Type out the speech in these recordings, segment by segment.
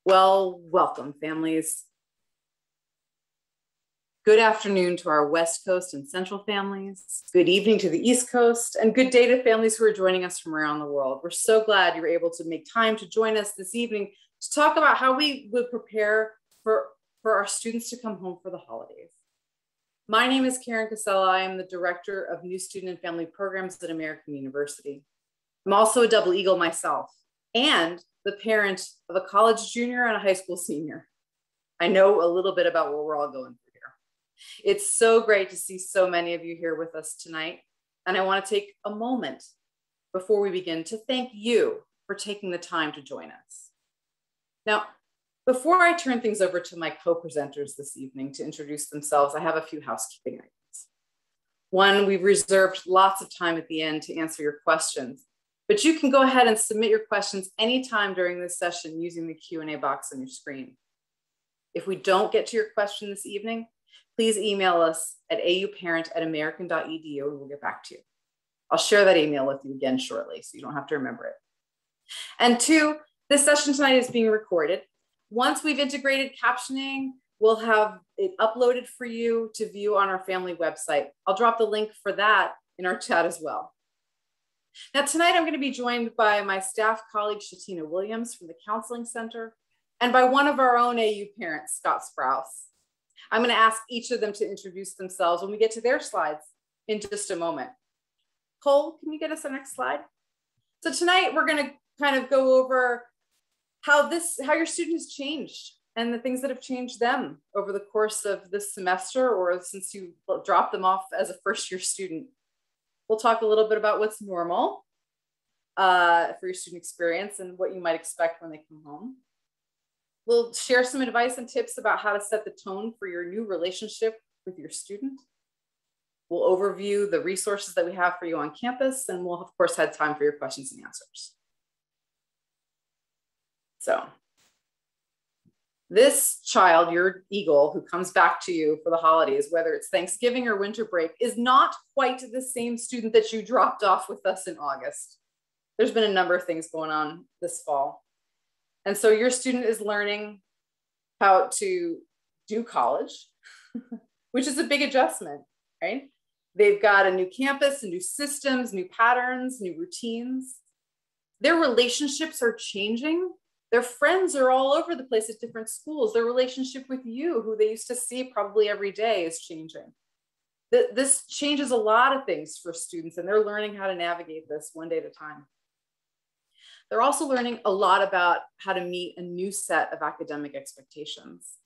Well, welcome, families. Good afternoon to our West Coast and Central families. Good evening to the East Coast, and good day to families who are joining us from around the world. We're so glad you were able to make time to join us this evening to talk about how we would prepare for our students to come home for the holidays. My name is Karen Casella. I am the Director of New Student and Family Programs at American University. I'm also a double eagle myself, and the parent of a college junior and a high school senior. I know a little bit about what we're all going through here. It's so great to see so many of you here with us tonight. And I want to take a moment before we begin to thank you for taking the time to join us. Now, before I turn things over to my co-presenters this evening to introduce themselves, I have a few housekeeping items. One, we've reserved lots of time at the end to answer your questions. But you can go ahead and submit your questions anytime during this session using the Q&A box on your screen. If we don't get to your question this evening, please email us at auparent@american.edu and we'll get back to you. I'll share that email with you again shortly so you don't have to remember it. And two, this session tonight is being recorded. Once we've integrated captioning, we'll have it uploaded for you to view on our family website. I'll drop the link for that in our chat as well. Now, tonight I'm going to be joined by my staff colleague, Shatina Williams from the Counseling Center, and by one of our own AU parents, Scott Sprouse. I'm going to ask each of them to introduce themselves when we get to their slides in just a moment. Cole, can you get us the next slide? So tonight we're going to kind of go over how your students changed and the things that have changed them over the course of this semester or since you dropped them off as a first-year student. We'll talk a little bit about what's normal for your student experience and what you might expect when they come home. We'll share some advice and tips about how to set the tone for your new relationship with your student. We'll overview the resources that we have for you on campus, and we'll of course have time for your questions and answers. So this child, your eagle, who comes back to you for the holidays, whether it's Thanksgiving or winter break, is not quite the same student that you dropped off with us in August. There's been a number of things going on this fall. And so your student is learning how to do college, which is a big adjustment, right? They've got a new campus, new systems, new patterns, new routines. Their relationships are changing. Their friends are all over the place at different schools. Their relationship with you, who they used to see probably every day, is changing. This changes a lot of things for students, and they're learning how to navigate this one day at a time. They're also learning a lot about how to meet a new set of academic expectations.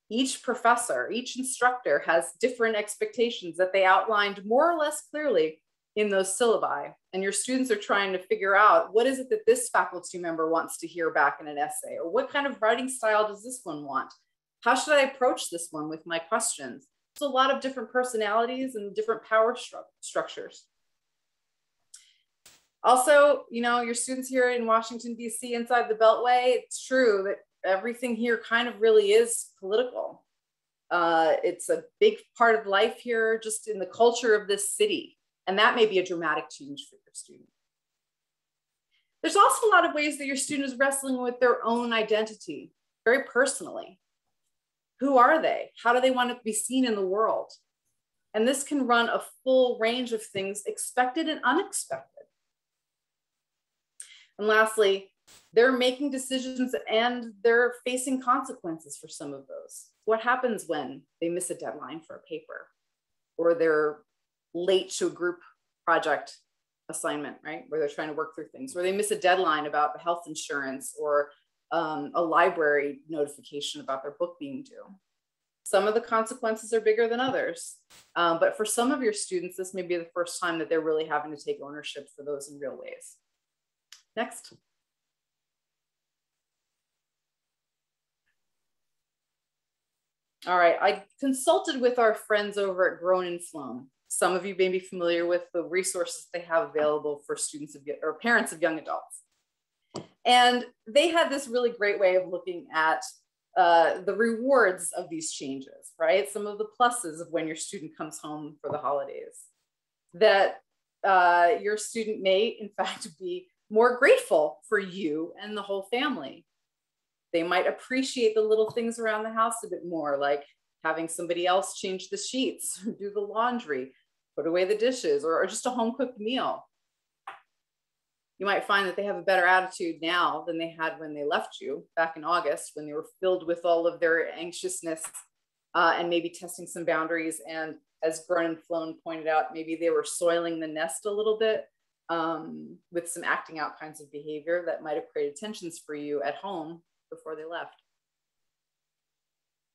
Each professor, each instructor has different expectations that they outlined more or less clearly in those syllabi, and your students are trying to figure out what is it that this faculty member wants to hear back in an essay, or what kind of writing style does this one want? How should I approach this one with my questions? There's a lot of different personalities and different power structures. Also, you know, your students here in Washington, D.C., inside the Beltway, it's true that everything here kind of really is political. It's a big part of life here, just in the culture of this city. And that may be a dramatic change for your student. There's also a lot of ways that your student is wrestling with their own identity, very personally. Who are they? How do they want to be seen in the world? And this can run a full range of things, expected and unexpected. And lastly, they're making decisions and they're facing consequences for some of those. What happens when they miss a deadline for a paper, or they're late to a group project assignment, right? Where they're trying to work through things, or they miss a deadline about health insurance or a library notification about their book being due. Some of the consequences are bigger than others. But for some of your students, this may be the first time that they're really having to take ownership for those in real ways. Next. All right, I consulted with our friends over at Grown and Flown. Some of you may be familiar with the resources they have available for students or parents of young adults. And they had this really great way of looking at the rewards of these changes, right? Some of the pluses of when your student comes home for the holidays. That your student may, in fact, be more grateful for you and the whole family. They might appreciate the little things around the house a bit more, like having somebody else change the sheets, do the laundry, put away the dishes, or just a home cooked meal. You might find that they have a better attitude now than they had when they left you back in August, when they were filled with all of their anxiousness and maybe testing some boundaries. And as Bern and Floan pointed out, maybe they were soiling the nest a little bit with some acting out kinds of behavior that might have created tensions for you at home before they left.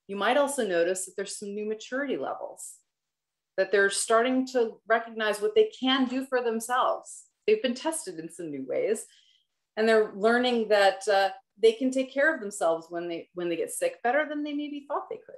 You might also notice that there's some new maturity levels, that they're starting to recognize what they can do for themselves. They've been tested in some new ways, and they're learning that they can take care of themselves when they get sick better than they maybe thought they could.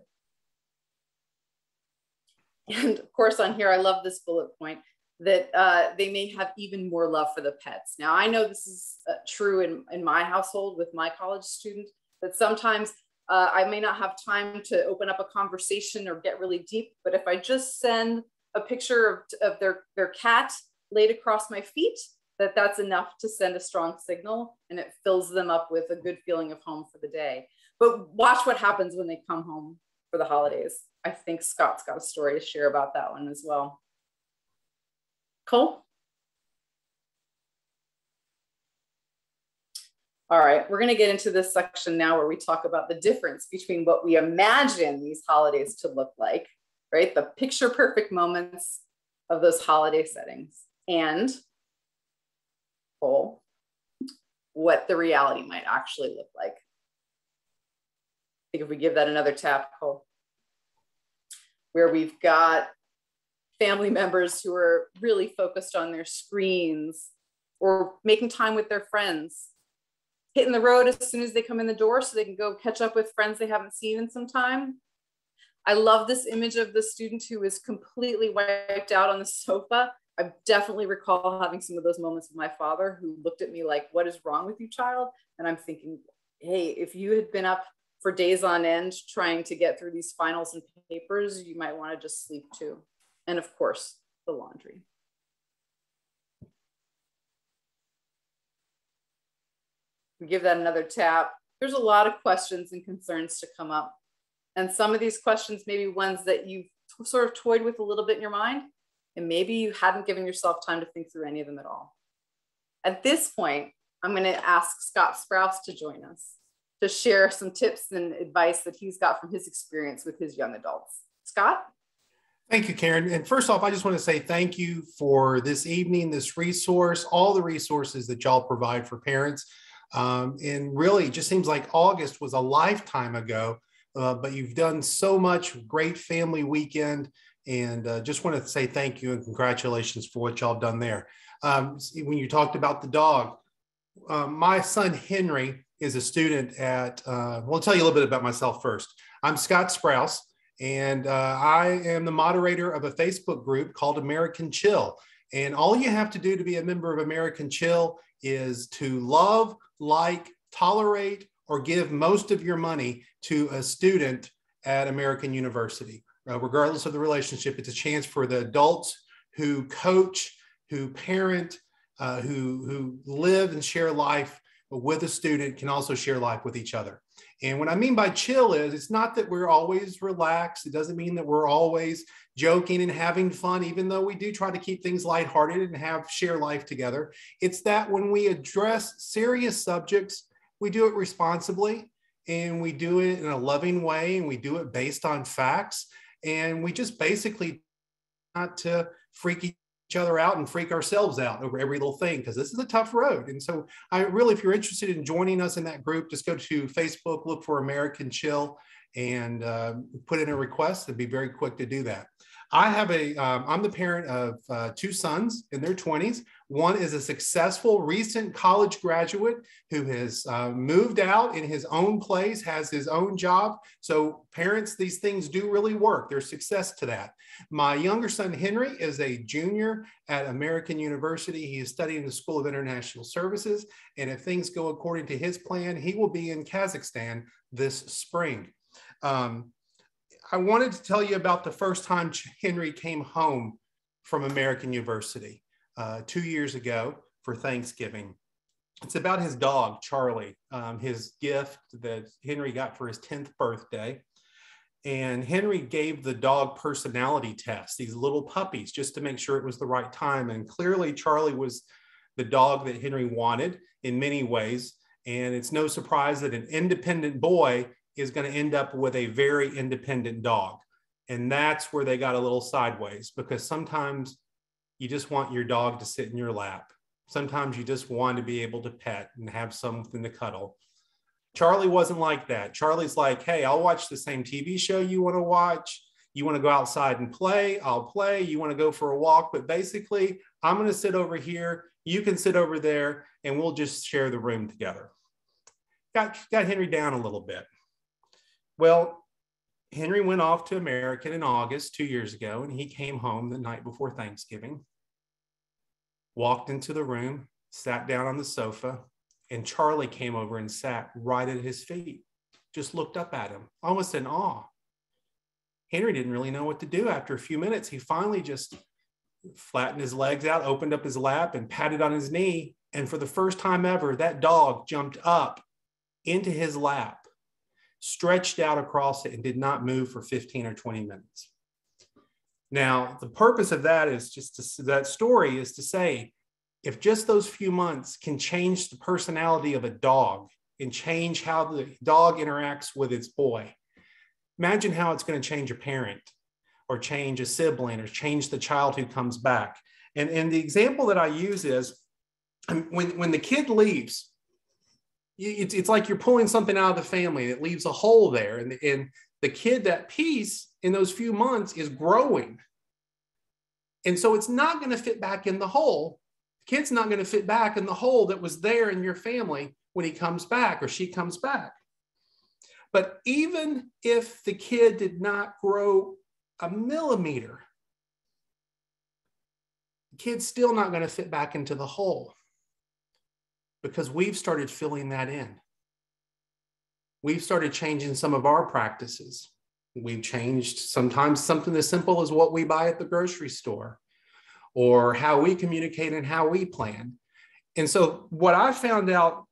And of course, on here, I love this bullet point that they may have even more love for the pets. Now, I know this is true in my household with my college student, that sometimes I may not have time to open up a conversation or get really deep, but if I just send a picture of their cat laid across my feet, that's enough to send a strong signal, and it fills them up with a good feeling of home for the day. But watch what happens when they come home for the holidays. I think Scott's got a story to share about that one as well. Cole? All right, we're going to get into this section now where we talk about the difference between what we imagine these holidays to look like, right? The picture perfect moments of those holiday settings, and Cole, what the reality might actually look like. I think if we give that another tap, Cole, where we've got family members who are really focused on their screens or making time with their friends, hitting the road as soon as they come in the door so they can go catch up with friends they haven't seen in some time. I love this image of the student who is completely wiped out on the sofa. I definitely recall having some of those moments with my father, who looked at me like, "What is wrong with you, child?" And I'm thinking, hey, if you had been up for days on end trying to get through these finals and papers, you might want to just sleep too. And of course, the laundry. We give that another tap. There's a lot of questions and concerns to come up. And some of these questions may be ones that you've sort of toyed with a little bit in your mind, and maybe you hadn't given yourself time to think through any of them at all. At this point, I'm going to ask Scott Sprouse to join us to share some tips and advice that he's got from his experience with his young adults. Scott? Thank you, Karen. And first off, I just want to say thank you for this evening, this resource, all the resources that y'all provide for parents. And really, it just seems like August was a lifetime ago, but you've done so much great family weekend. And just want to say thank you and congratulations for what y'all done there. When you talked about the dog, my son Henry is a student at, we'll tell you a little bit about myself first. I'm Scott Sprouse, and I am the moderator of a Facebook group called American Chill. And all you have to do to be a member of American Chill is to love, like, tolerate, or give most of your money to a student at American University. Regardless of the relationship, it's a chance for the adults who coach, who parent, who live and share life with a student can also share life with each other. And what I mean by chill is, it's not that we're always relaxed. It doesn't mean that we're always joking and having fun, even though we do try to keep things lighthearted and share life together. It's that when we address serious subjects, we do it responsibly, and we do it in a loving way, and we do it based on facts. And we just basically not to freak each other out and freak ourselves out over every little thing, because this is a tough road. And so I really, if you're interested in joining us in that group, just go to Facebook, look for American Chill, and put in a request. It'd be very quick to do that. I'm the parent of two sons in their 20s. One is a successful recent college graduate who has moved out in his own place, has his own job. So parents, these things do really work. There's success to that. My younger son, Henry, is a junior at American University. He is studying the School of International Services. And if things go according to his plan, he will be in Kazakhstan this spring. I wanted to tell you about the first time Henry came home from American University 2 years ago for Thanksgiving. It's about his dog, Charlie, his gift that Henry got for his 10th birthday. And Henry gave the dog personality tests, these little puppies, just to make sure it was the right time. And clearly Charlie was the dog that Henry wanted in many ways. And it's no surprise that an independent boy is going to end up with a very independent dog. And that's where they got a little sideways, because sometimes you just want your dog to sit in your lap. Sometimes you just want to be able to pet and have something to cuddle. Charlie wasn't like that. Charlie's like, hey, I'll watch the same TV show you want to watch. You want to go outside and play, I'll play. You want to go for a walk, but basically I'm going to sit over here. You can sit over there and we'll just share the room together. Got Henry down a little bit. Well, Henry went off to America in August 2 years ago, and he came home the night before Thanksgiving, walked into the room, sat down on the sofa, and Charlie came over and sat right at his feet, just looked up at him, almost in awe. Henry didn't really know what to do. After a few minutes, he finally just flattened his legs out, opened up his lap, and patted on his knee. And for the first time ever, that dog jumped up into his lap, stretched out across it, and did not move for 15 or 20 minutes. Now, the purpose of that is that story is to say, if just those few months can change the personality of a dog and change how the dog interacts with its boy, imagine how it's going to change a parent or change a sibling or change the child who comes back. And the example that I use is when the kid leaves, it's like you're pulling something out of the family that leaves a hole there. And the kid, that piece in those few months is growing. And so it's not going to fit back in the hole. The kid's not going to fit back in the hole that was there in your family when he comes back or she comes back. But even if the kid did not grow a millimeter, the kid's still not going to fit back into the hole, because we've started filling that in. We've started changing some of our practices. We've changed sometimes something as simple as what we buy at the grocery store, or how we communicate and how we plan. And so what I found out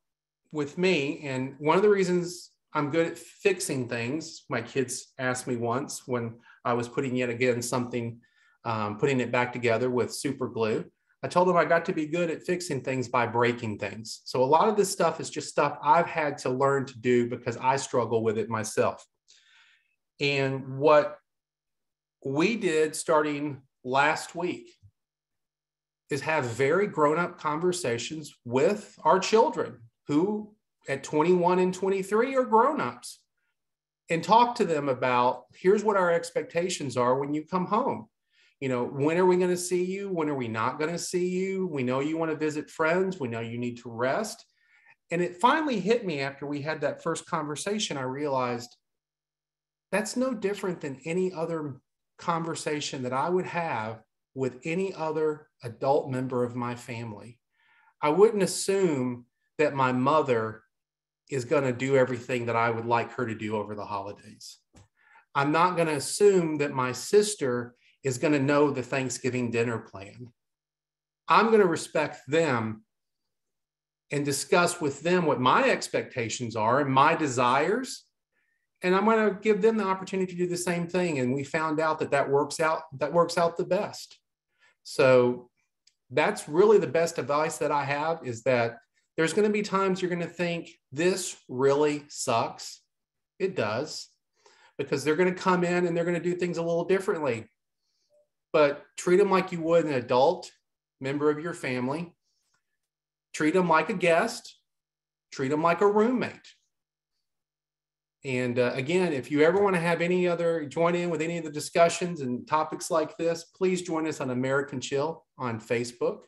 with me, and one of the reasons I'm good at fixing things, my kids asked me once when I was putting yet again something, putting it back together with super glue, I told them I got to be good at fixing things by breaking things. So a lot of this stuff is just stuff I've had to learn to do because I struggle with it myself. And what we did starting last week is have very grown-up conversations with our children who at 21 and 23 are grown-ups, and talk to them about, here's what our expectations are when you come home. You know, when are we going to see you? When are we not going to see you? We know you want to visit friends. We know you need to rest. And it finally hit me after we had that first conversation. I realized that's no different than any other conversation that I would have with any other adult member of my family. I wouldn't assume that my mother is going to do everything that I would like her to do over the holidays. I'm not going to assume that my sister is going to know the Thanksgiving dinner plan. I'm going to respect them and discuss with them what my expectations are and my desires. And I'm going to give them the opportunity to do the same thing. And we found out that works out the best. So that's really the best advice that I have, is that there's going to be times you're going to think this really sucks. It does, because they're going to come in and they're going to do things a little differently. But treat them like you would an adult member of your family. Treat them like a guest. Treat them like a roommate. And again, if you ever want to join in with any of the discussions and topics like this, please join us on American Chill on Facebook.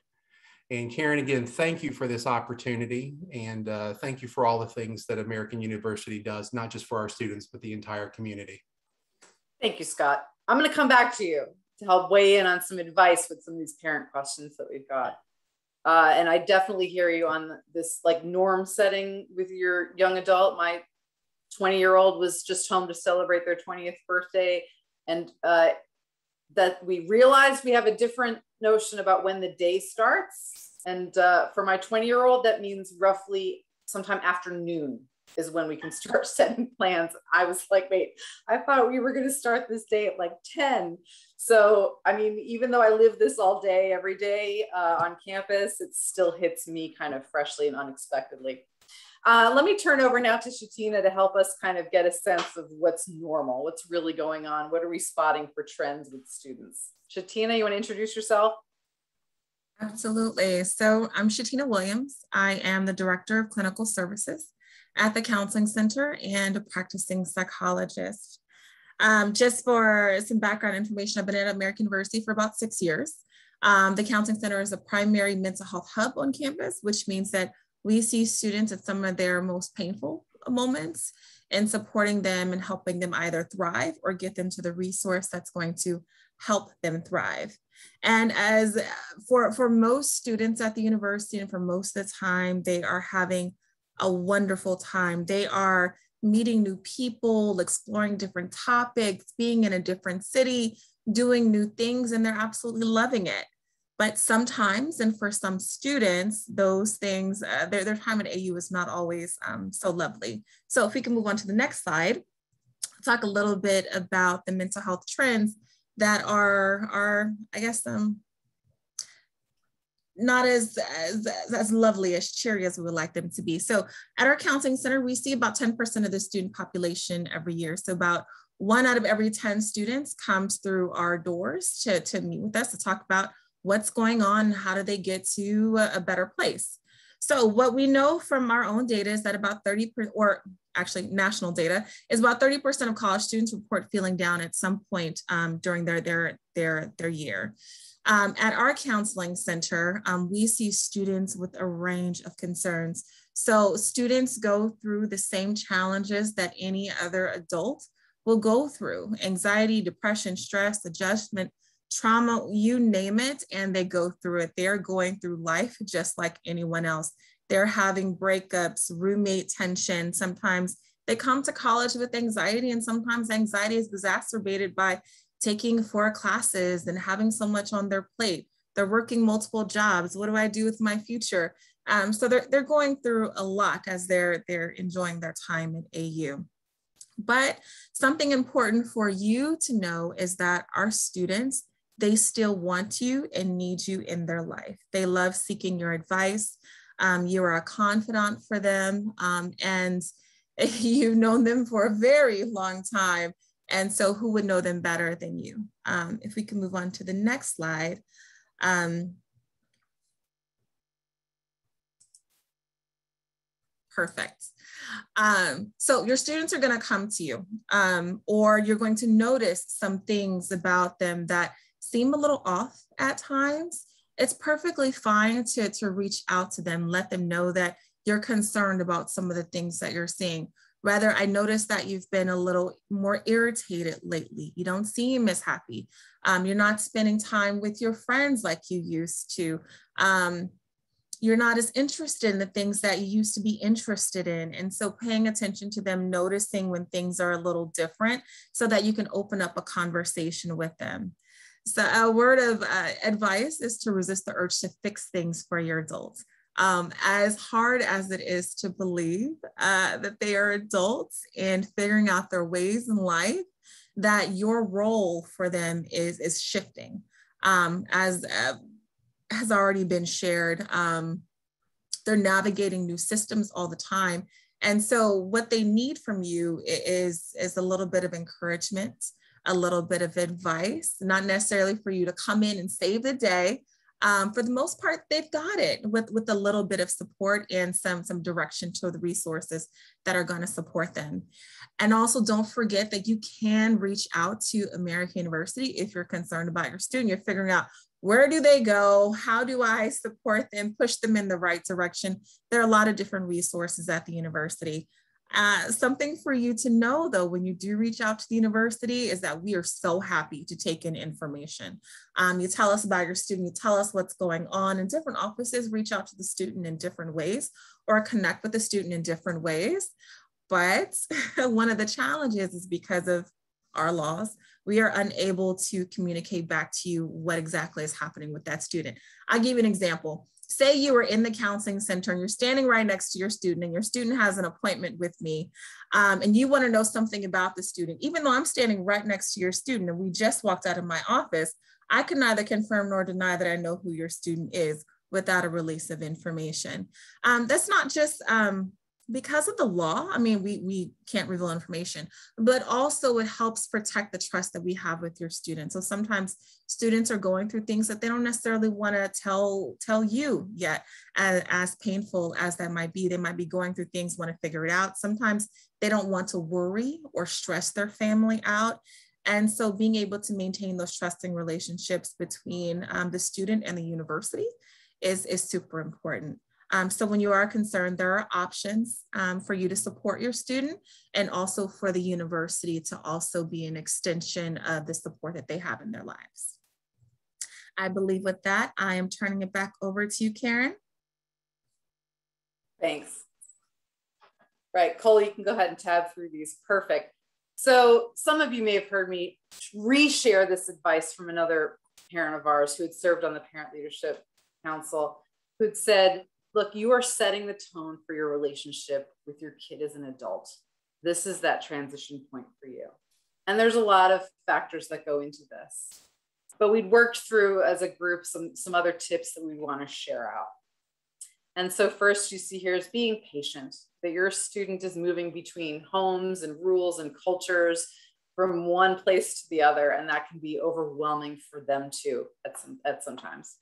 And Karen, again, thank you for this opportunity. And thank you for all the things that American University does, not just for our students, but the entire community. Thank you, Scott. I'm going to come back to you to help weigh in on some advice with some of these parent questions that we've got. And I definitely hear you on this like norm setting with your young adult. My 20-year-old was just home to celebrate their 20th birthday. And that we realized we have a different notion about when the day starts And for my 20-year-old, that means roughly sometime afternoon is when we can start setting plans. I was like, wait, I thought we were going to start this day at like 10. So, I mean, even though I live this all day, every day on campus, it still hits me kind of freshly and unexpectedly. Let me turn over now to Shatina to help us kind of get a sense of what's normal, what's really going on. What are we spotting for trends with students? Shatina, you want to introduce yourself? Absolutely. So I'm Shatina Williams. I am the Director of Clinical Services at the Counseling Center and a practicing psychologist. Just for some background information, I've been at American University for about 6 years. The Counseling Center is a primary mental health hub on campus, which means that we see students at some of their most painful moments and supporting them and helping them either thrive or get them to the resource that's going to help them thrive. And as for most students at the university and for most of the time, they are having a wonderful time. They are meeting new people, exploring different topics, being in a different city, doing new things, and they're absolutely loving it. But sometimes, and for some students, those things, their time at AU is not always so lovely. So if we can move on to the next slide, talk a little bit about the mental health trends that are I guess, not as lovely, as cheery as we would like them to be. So at our counseling center, we see about 10% of the student population every year. So about 1 out of every 10 students comes through our doors to meet with us to talk about what's going on, how do they get to a better place. So what we know from our own data is that about 30%, or actually national data, is about 30% of college students report feeling down at some point during their year. At our counseling center, we see students with a range of concerns. So students go through the same challenges that any other adult will go through: anxiety, depression, stress, adjustment, trauma, you name it, and they go through it. They're going through life just like anyone else. They're having breakups, roommate tension. Sometimes they come to college with anxiety, and sometimes anxiety is exacerbated by taking 4 classes and having so much on their plate. They're working multiple jobs. What do I do with my future? So they're going through a lot as they're enjoying their time at AU. But something important for you to know is that our students, they still want you and need you in their life. They love seeking your advice. You are a confidant for them, and you've known them for a very long time. And so who would know them better than you? If we can move on to the next slide. Perfect. So your students are going to come to you, or you're going to notice some things about them that seem a little off at times. It's perfectly fine to reach out to them, let them know that you're concerned about some of the things that you're seeing. Rather, I noticed that you've been a little more irritated lately. You don't seem as happy. You're not spending time with your friends like you used to. You're not as interested in the things that you used to be interested in. And so paying attention to them, noticing when things are a little different so that you can open up a conversation with them. So a word of advice is to resist the urge to fix things for your adults. As hard as it is to believe that they are adults and figuring out their ways in life, that your role for them is shifting. As has already been shared, they're navigating new systems all the time. And so what they need from you is a little bit of encouragement, a little bit of advice, not necessarily for you to come in and save the day. For the most part, they've got it with a little bit of support and some direction to the resources that are going to support them. And also don't forget that you can reach out to American University if you're concerned about your student. You're figuring out, where do they go? How do I support them, push them in the right direction? There are a lot of different resources at the university. Something for you to know, though, when you do reach out to the university is that we are so happy to take in information. You tell us about your student, you tell us what's going on, and different offices reach out to the student in different ways or connect with the student in different ways. But one of the challenges is because of our laws, we are unable to communicate back to you what exactly is happening with that student. I'll give you an example. Say you are in the counseling center and you're standing right next to your student, and your student has an appointment with me, and you want to know something about the student. Even though I'm standing right next to your student and we just walked out of my office, I can neither confirm nor deny that I know who your student is without a release of information. That's not just because of the law. I mean, we can't reveal information, but also it helps protect the trust that we have with your students. So sometimes students are going through things that they don't necessarily want to tell you yet, as painful as that might be. They might be going through things, want to figure it out. Sometimes they don't want to worry or stress their family out. And so being able to maintain those trusting relationships between the student and the university is super important. So when you are concerned, there are options for you to support your student, and also for the university to also be an extension of the support that they have in their lives. I believe with that, I am turning it back over to you, Karen. Thanks. Right, Cole, you can go ahead and tab through these. Perfect. So some of you may have heard me reshare this advice from another parent of ours who had served on the Parent Leadership Council, who'd said, look, you are setting the tone for your relationship with your kid as an adult. This is that transition point for you. And there's a lot of factors that go into this. But we'd worked through as a group some other tips that we want to share out. And so first you see here is being patient, that your student is moving between homes and rules and cultures from one place to the other, and that can be overwhelming for them too at sometimes.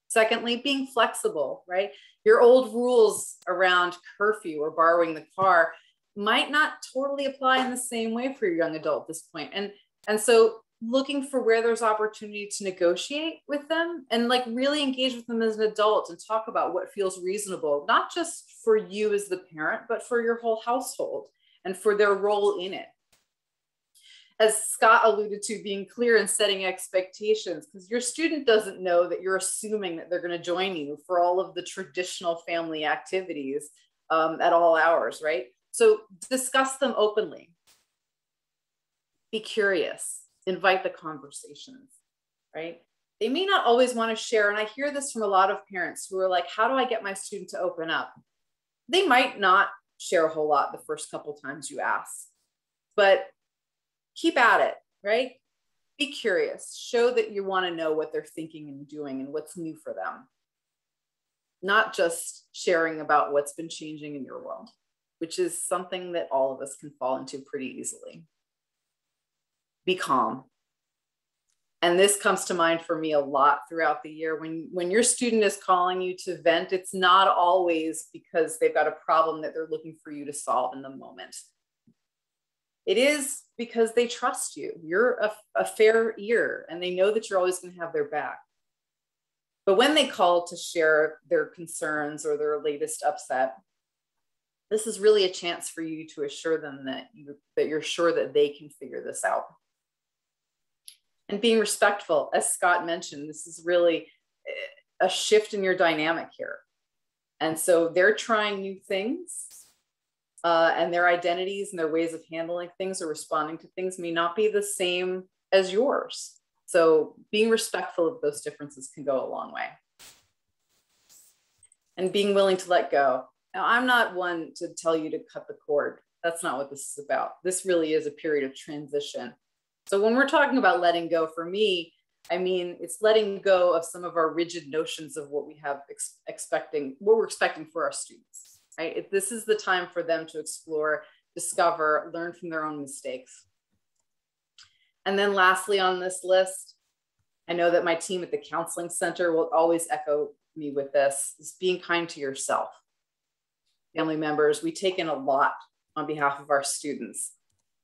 Secondly, being flexible, right? Your old rules around curfew or borrowing the car might not totally apply in the same way for your young adult at this point. And so looking for where there's opportunity to negotiate with them and like really engage with them as an adult and talk about what feels reasonable, not just for you as the parent, but for your whole household and for their role in it. As Scott alluded to, being clear and setting expectations, because your student doesn't know that you're assuming that they're going to join you for all of the traditional family activities at all hours, right? So discuss them openly. Be curious. Invite the conversations, right? They may not always want to share. And I hear this from a lot of parents who are like, how do I get my student to open up? They might not share a whole lot the first couple times you ask, but keep at it, right? Be curious. Show that you want to know what they're thinking and doing and what's new for them. Not just sharing about what's been changing in your world, which is something that all of us can fall into pretty easily. Be calm. And this comes to mind for me a lot throughout the year. When your student is calling you to vent, it's not always because they've got a problem that they're looking for you to solve in the moment. It is because they trust you. You're a fair ear and they know that you're always going to have their back. But when they call to share their concerns or their latest upset, this is really a chance for you to assure them that you're sure that they can figure this out. And being respectful, as Scott mentioned, this is really a shift in your dynamic here. And so they're trying new things and their identities and their ways of handling things or responding to things may not be the same as yours. So being respectful of those differences can go a long way. And being willing to let go. Now, I'm not one to tell you to cut the cord. That's not what this is about. This really is a period of transition. So when we're talking about letting go, for me, I mean, it's letting go of some of our rigid notions of what we have what we're expecting for our students, right? This is the time for them to explore, discover, learn from their own mistakes. And then lastly on this list, I know that my team at the counseling center will always echo me with this, is being kind to yourself. Family members, we take in a lot on behalf of our students,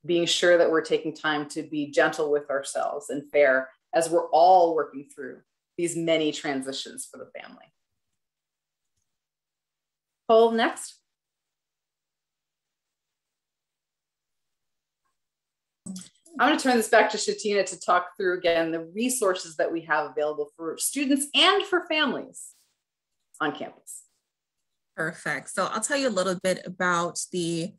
being sure that we're taking time to be gentle with ourselves and fair as we're all working through these many transitions for the family. Cole, next. I'm going to turn this back to Shatina to talk through again the resources that we have available for students and for families on campus. Perfect. So I'll tell you a little bit about the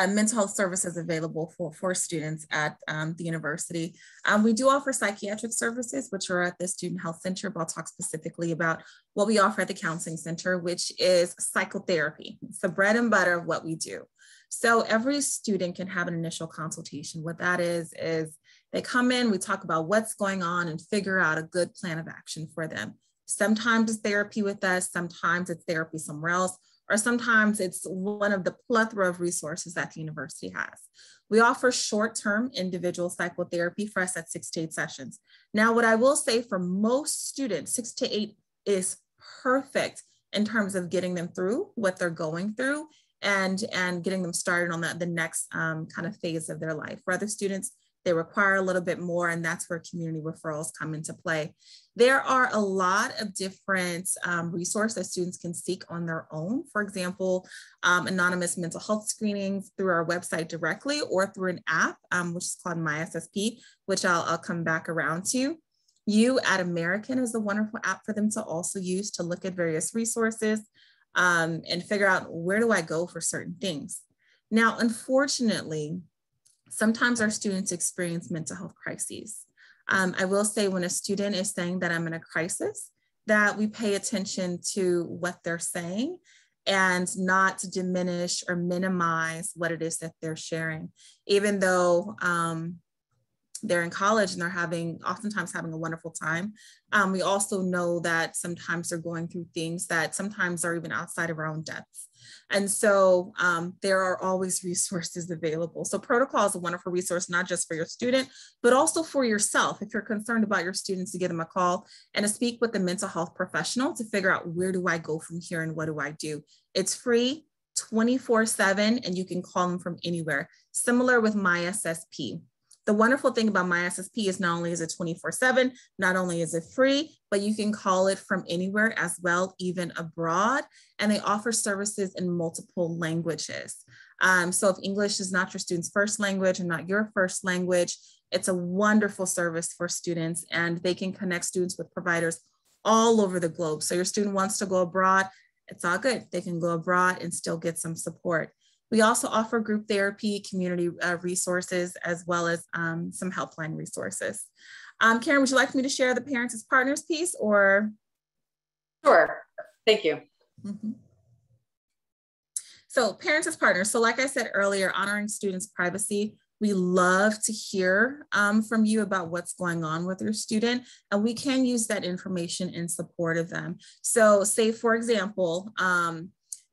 mental health services available for students at the university. We do offer psychiatric services, which are at the Student Health Center, but I'll talk specifically about what we offer at the Counseling Center, which is psychotherapy. It's the bread and butter of what we do. So every student can have an initial consultation. What that is they come in, we talk about what's going on and figure out a good plan of action for them. Sometimes it's therapy with us, sometimes it's therapy somewhere else, or sometimes it's one of the plethora of resources that the university has. We offer short-term individual psychotherapy for us at 6 to 8 sessions. Now, what I will say for most students, 6 to 8 is perfect in terms of getting them through what they're going through and getting them started on the next kind of phase of their life. For other students, they require a little bit more, and that's where community referrals come into play. There are a lot of different resources that students can seek on their own. For example, anonymous mental health screenings through our website directly or through an app, which is called MySSP, which I'll come back around to. You at American is a wonderful app for them to also use to look at various resources and figure out where do I go for certain things. Now, unfortunately, sometimes our students experience mental health crises. I will say when a student is saying that I'm in a crisis, that we pay attention to what they're saying and not to diminish or minimize what it is that they're sharing. Even though they're in college and they're oftentimes having a wonderful time, we also know that sometimes they're going through things that sometimes are even outside of our own depths. And so there are always resources available. So Protocol is a wonderful resource, not just for your student, but also for yourself. If you're concerned about your students, to give them a call and to speak with a mental health professional to figure out where do I go from here and what do I do. It's free 24/7 and you can call them from anywhere. Similar with MySSP. The wonderful thing about MySSP is not only is it 24/7, not only is it free, but you can call it from anywhere as well, even abroad. And they offer services in multiple languages. So if English is not your student's first language and not your first language, it's a wonderful service for students and they can connect students with providers all over the globe. So your student wants to go abroad, it's all good. They can go abroad and still get some support. We also offer group therapy, community resources, as well as some helpline resources. Karen, would you like me to share the Parents as Partners piece or? Sure, thank you. Mm-hmm. So Parents as Partners. So like I said earlier, honoring students' privacy. We love to hear from you about what's going on with your student, and we can use that information in support of them. So say, for example,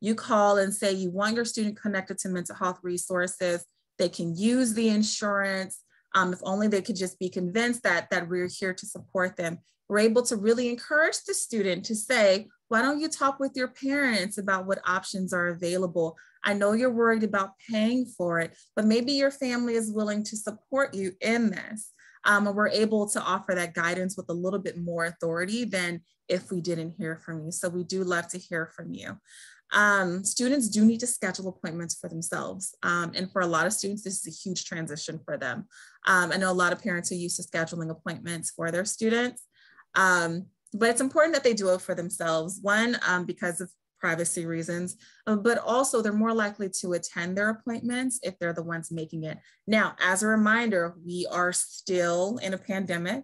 you call and say you want your student connected to mental health resources. They can use the insurance. If only they could just be convinced that we're here to support them. We're able to really encourage the student to say, why don't you talk with your parents about what options are available? I know you're worried about paying for it, but maybe your family is willing to support you in this. And we're able to offer that guidance with a little bit more authority than if we didn't hear from you. So we do love to hear from you. Students do need to schedule appointments for themselves. And for a lot of students, this is a huge transition for them. I know a lot of parents are used to scheduling appointments for their students, but it's important that they do it for themselves. One, because of privacy reasons, but also they're more likely to attend their appointments if they're the ones making it. Now, as a reminder, we are still in a pandemic.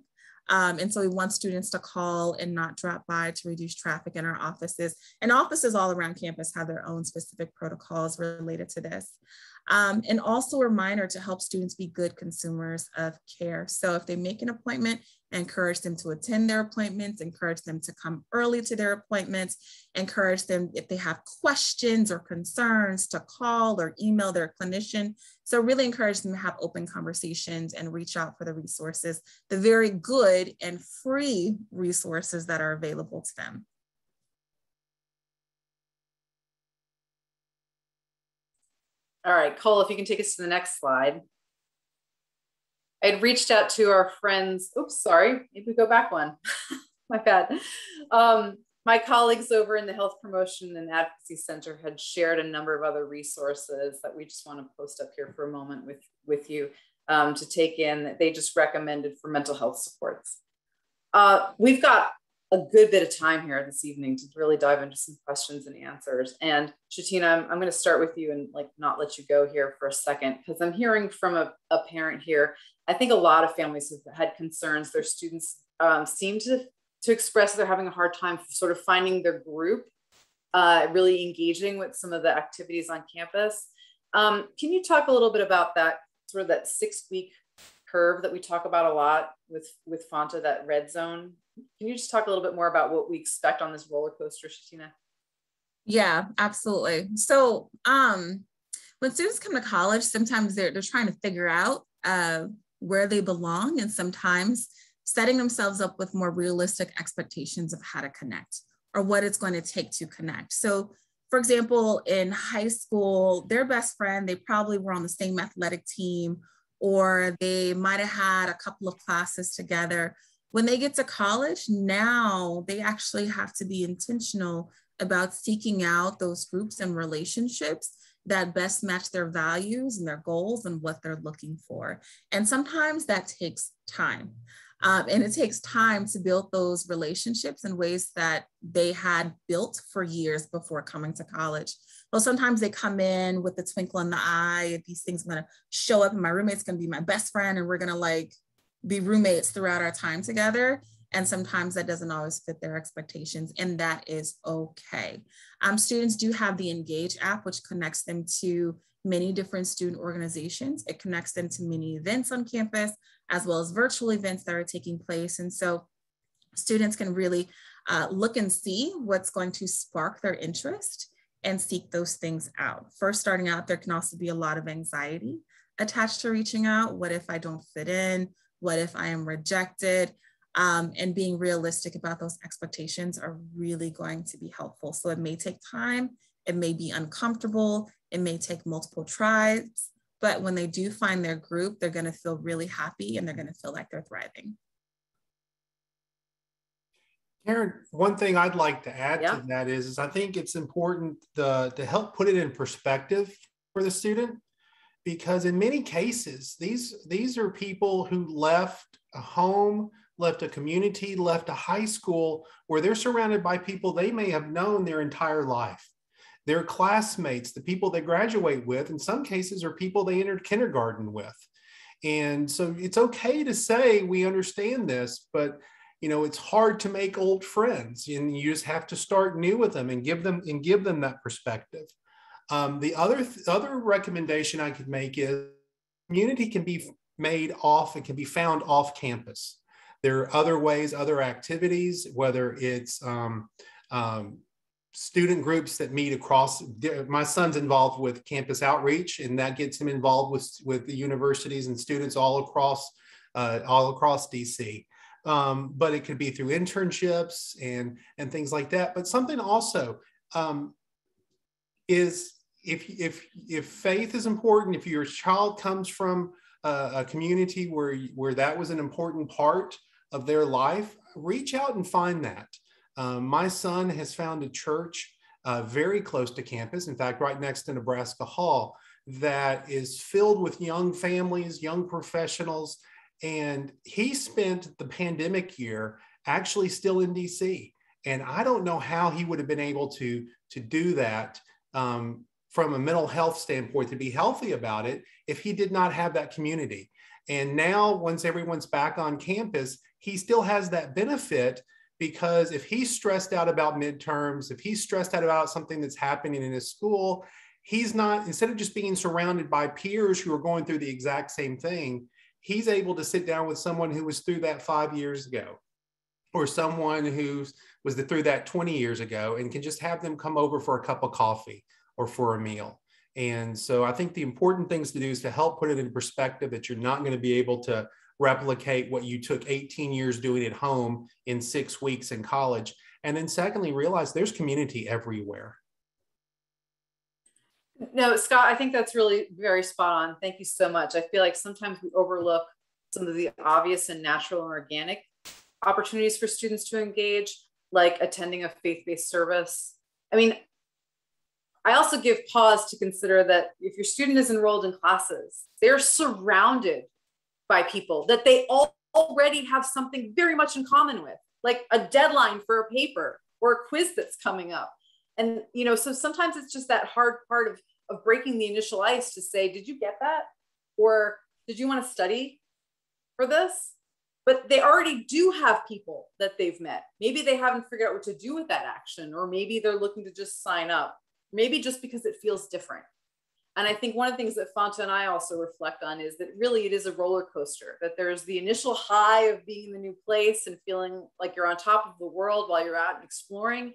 And so we want students to call and not drop by to reduce traffic in our offices. And offices all around campus have their own specific protocols related to this. And also a reminder to help students be good consumers of care. So if they make an appointment, encourage them to attend their appointments, encourage them to come early to their appointments, encourage them if they have questions or concerns to call or email their clinician. So really encourage them to have open conversations and reach out for the resources, the very good and free resources that are available to them. All right, Cole, if you can take us to the next slide. I'd reached out to our friends. Oops, sorry, maybe go back one. My bad. My colleagues over in the Health Promotion and Advocacy Center had shared a number of other resources that we just want to post up here for a moment with you to take in that they just recommended for mental health supports. We've got a good bit of time here this evening to really dive into some questions and answers. And Shatina, I'm going to start with you and like not let you go here for a second, because I'm hearing from a parent here. I think a lot of families have had concerns. Their students seem to express they're having a hard time sort of finding their group, really engaging with some of the activities on campus. Can you talk a little bit about that, sort of that 6-week curve that we talk about a lot with Fanta, that red zone? Can you just talk a little bit more about what we expect on this roller coaster, Shatina? Yeah, absolutely. So when students come to college, sometimes they're trying to figure out where they belong, and sometimes setting themselves up with more realistic expectations of how to connect or what it's going to take to connect. So for example, in high school, their best friend, they probably were on the same athletic team, or they might have had a couple of classes together. When they get to college, now they actually have to be intentional about seeking out those groups and relationships that best match their values and their goals and what they're looking for. And sometimes that takes time. And it takes time to build those relationships in ways that they had built for years before coming to college. Well, sometimes they come in with the twinkle in the eye, these things are gonna show up and my roommate's gonna be my best friend and we're gonna like be roommates throughout our time together. And sometimes that doesn't always fit their expectations, and that is okay. Students do have the Engage app, which connects them to many different student organizations. It connects them to many events on campus, as well as virtual events that are taking place. And so students can really look and see what's going to spark their interest and seek those things out. First, starting out, there can also be a lot of anxiety attached to reaching out. What if I don't fit in? What if I am rejected? And being realistic about those expectations are really going to be helpful. So it may take time, it may be uncomfortable, it may take multiple tries, but when they do find their group, they're gonna feel really happy and they're gonna feel like they're thriving. Karen, one thing I'd like to add to that is I think it's important to help put it in perspective for the student, because in many cases, these are people who left a home, left a community, left a high school where they're surrounded by people they may have known their entire life. Their classmates, the people they graduate with, in some cases are people they entered kindergarten with. And so it's okay to say we understand this, but you know, it's hard to make old friends, and you just have to start new with them and give them that perspective. The other recommendation I could make is community can be made off, it can be found off campus. There are other ways, other activities, whether it's student groups that meet across. My son's involved with campus outreach, and that gets him involved with the universities and students all across DC. But it could be through internships and things like that. But something also is if faith is important, if your child comes from a community where that was an important part of their life, reach out and find that. My son has found a church very close to campus, in fact, right next to Nebraska Hall, that is filled with young families, young professionals. And he spent the pandemic year actually still in DC. And I don't know how he would have been able to do that from a mental health standpoint, to be healthy about it, if he did not have that community. And now, once everyone's back on campus, he still has that benefit, because if he's stressed out about midterms, if he's stressed out about something that's happening in his school, he's not, instead of just being surrounded by peers who are going through the exact same thing, he's able to sit down with someone who was through that 5 years ago, or someone who was through that 20 years ago, and can just have them come over for a cup of coffee or for a meal. And so I think the important things to do is to help put it in perspective that you're not going to be able to replicate what you took 18 years doing at home in 6 weeks in college. And then secondly, realize there's community everywhere. No, Scott, I think that's really very spot on. Thank you so much. I feel like sometimes we overlook some of the obvious and natural and organic opportunities for students to engage, like attending a faith-based service. I mean, I also give pause to consider that if your student is enrolled in classes, they're surrounded by people that they already have something very much in common with. like a deadline for a paper or a quiz that's coming up. And, you know, so sometimes it's just that hard part of breaking the initial ice to say, did you get that? Or did you want to study for this? But they already do have people that they've met. Maybe they haven't figured out what to do with that action, or maybe they're looking to just sign up, maybe just because it feels different. And I think one of the things that Fanta and I also reflect on is that really it is a roller coaster, that there's the initial high of being in the new place and feeling like you're on top of the world while you're out and exploring.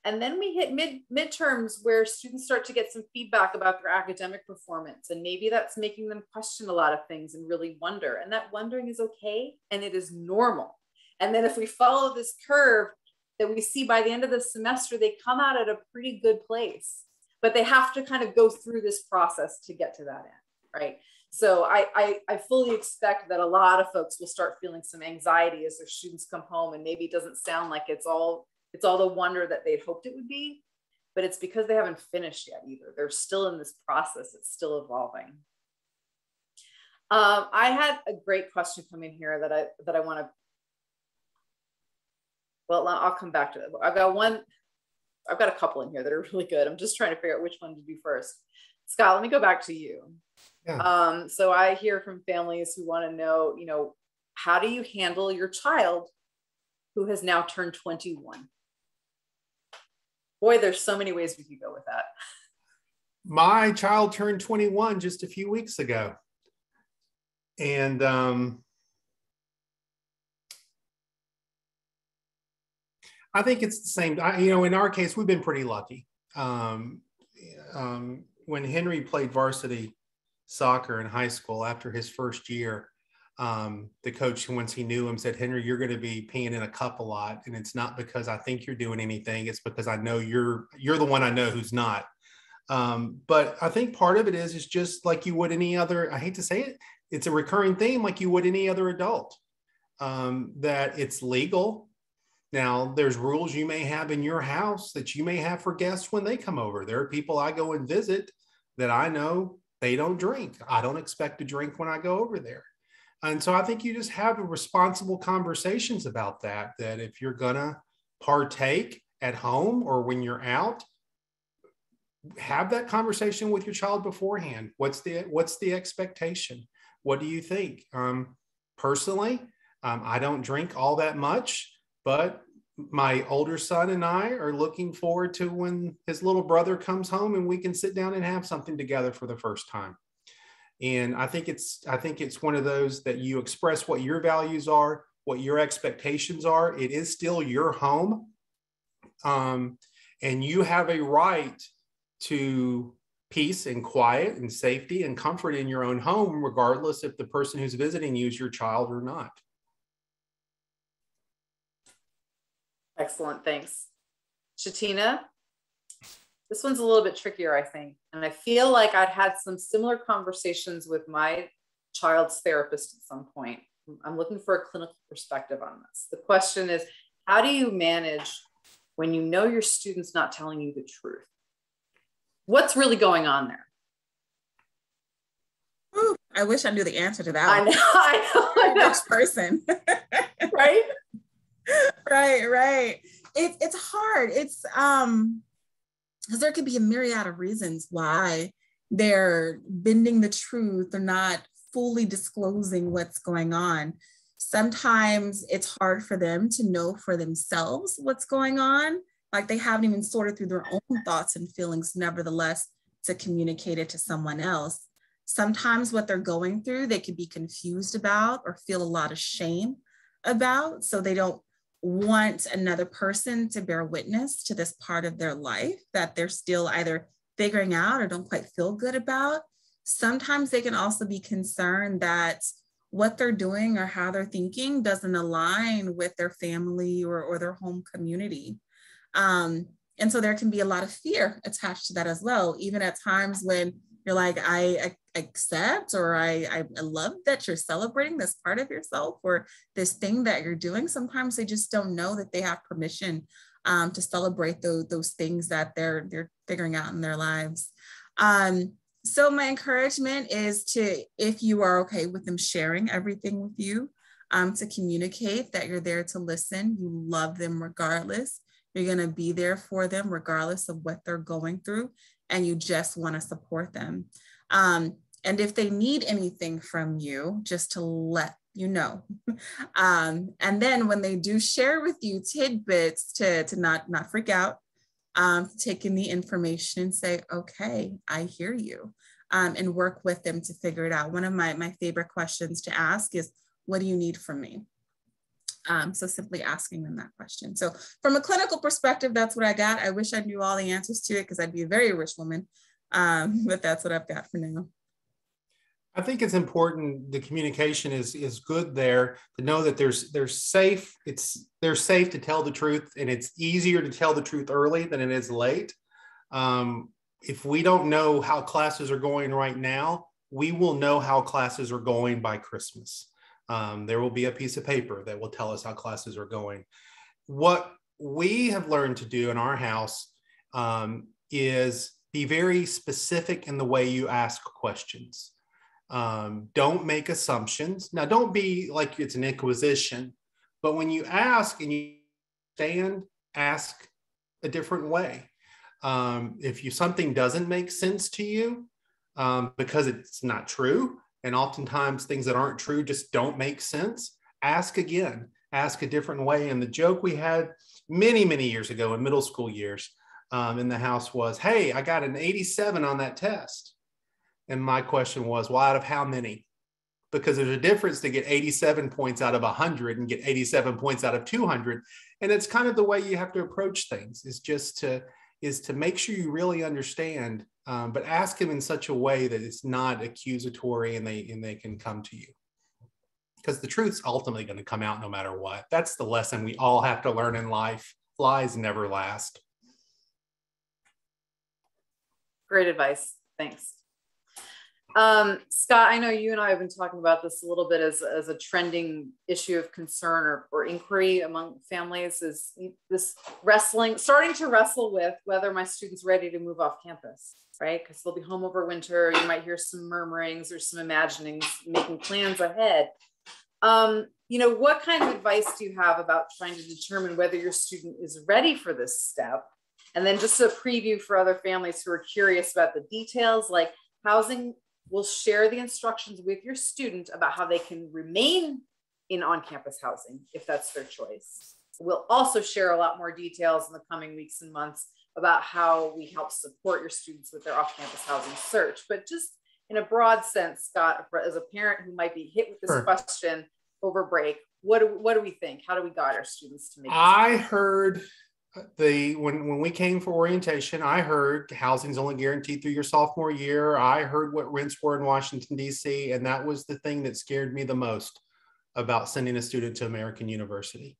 And then we hit midterms where students start to get some feedback about their academic performance. And maybe that's making them question a lot of things and really wonder. And that wondering is okay. And it is normal. And then if we follow this curve that we see by the end of the semester, they come out at a pretty good place, but they have to kind of go through this process to get to that end, right? So I fully expect that a lot of folks will start feeling some anxiety as their students come home, and maybe it doesn't sound like it's all the wonder that they'd hoped it would be, but it's because they haven't finished yet either. They're still in this process. It's still evolving. I had a great question come in here that I want to, well, I'll come back to it. I've got a couple in here that are really good. I'm just trying to figure out which one to do first. Scott, let me go back to you. Yeah. So I hear from families who want to know, you know, how do you handle your child who has now turned 21? Boy, there's so many ways we could go with that. My child turned 21 just a few weeks ago. And I think it's the same. You know, in our case, we've been pretty lucky. When Henry played varsity soccer in high school after his first year, the coach, once he knew him, said, Henry, you're going to be peeing in a cup a lot. And it's not because I think you're doing anything. It's because I know you're the one I know who's not. But I think part of it is just like you would any other, I hate to say it, it's a recurring theme like you would any other adult, that it's legal. Now, there's rules you may have in your house that you may have for guests when they come over. There are people I go and visit that I know they don't drink. I don't expect to drink when I go over there. And so I think you just have responsible conversations about that, that if you're going to partake at home or when you're out, have that conversation with your child beforehand. What's the expectation? What do you think? Personally, I don't drink all that much, but my older son and I are looking forward to when his little brother comes home and we can sit down and have something together for the first time. And I think it's one of those that you express what your values are, what your expectations are. It is still your home. And you have a right to peace and quiet and safety and comfort in your own home, regardless if the person who's visiting you is your child or not. Excellent, thanks. Shatina, this one's a little bit trickier, I think. And I feel like I'd had some similar conversations with my child's therapist at some point. I'm looking for a clinical perspective on this. The question is, how do you manage when you know your student's not telling you the truth? What's really going on there? Ooh, I wish I knew the answer to that. I know. Which person? Right? Right. It's hard. It's because there could be a myriad of reasons why they're bending the truth or not fully disclosing what's going on. Sometimes it's hard for them to know for themselves what's going on. Like they haven't even sorted through their own thoughts and feelings, nevertheless, to communicate it to someone else. Sometimes what they're going through, they could be confused about or feel a lot of shame about. So they don't want another person to bear witness to this part of their life that they're still either figuring out or don't quite feel good about. Sometimes they can also be concerned that what they're doing or how they're thinking doesn't align with their family or their home community. And so there can be a lot of fear attached to that as well, even at times when you're like, I accept, or I love that you're celebrating this part of yourself or this thing that you're doing. Sometimes they just don't know that they have permission to celebrate those things that they're figuring out in their lives. So my encouragement is to, if you are okay with them sharing everything with you, to communicate that you're there to listen. You love them regardless. You're going to be there for them regardless of what they're going through, and you just want to support them. And if they need anything from you, just to let you know. And then when they do share with you tidbits, to not freak out, take in the information and say, okay, I hear you, and work with them to figure it out. One of my favorite questions to ask is, what do you need from me? So simply asking them that question. So from a clinical perspective, that's what I got. I wish I knew all the answers to it because I'd be a very rich woman, but that's what I've got for now. I think it's important. The communication is good there, to know that they're safe. They're safe to tell the truth, and it's easier to tell the truth early than it is late. If we don't know how classes are going right now, we will know how classes are going by Christmas. There will be a piece of paper that will tell us how classes are going. What we have learned to do in our house is be very specific in the way you ask questions. Don't make assumptions. Now, don't be like it's an inquisition, but when you ask and you understand, ask a different way. If something doesn't make sense to you because it's not true, and oftentimes things that aren't true just don't make sense, ask again, ask a different way. And the joke we had many, many years ago in middle school years in the house was, hey, I got an 87 on that test. And my question was, well, out of how many? Because there's a difference to get 87 points out of 100 and get 87 points out of 200. And it's kind of the way you have to approach things, is to make sure you really understand, but ask them in such a way that it's not accusatory and they can come to you. Because the truth's ultimately going to come out no matter what. That's the lesson we all have to learn in life. Lies never last. Great advice. Thanks. Scott, I know you and I have been talking about this a little bit as a trending issue of concern or inquiry among families, is this starting to wrestle with whether my student's ready to move off campus, right? Because they'll be home over winter. You might hear some murmurings or some imaginings, making plans ahead. What kind of advice do you have about trying to determine whether your student is ready for this step? And then just a preview for other families who are curious about the details, like housing will share the instructions with your student about how they can remain in on-campus housing if that's their choice. We'll also share a lot more details in the coming weeks and months about how we help support your students with their off-campus housing search. But just in a broad sense, Scott, as a parent who might be hit with this question over break, what do we think? How do we guide our students to make this happen? I heard when we came for orientation, I heard housing's only guaranteed through your sophomore year. I heard what rents were in Washington, D.C., and that was the thing that scared me the most about sending a student to American University.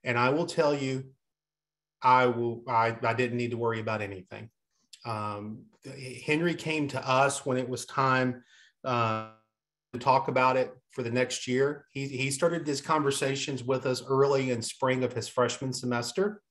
And I will tell you, I didn't need to worry about anything. Henry came to us when it was time to talk about it for the next year. He started these conversations with us early in spring of his freshman semester.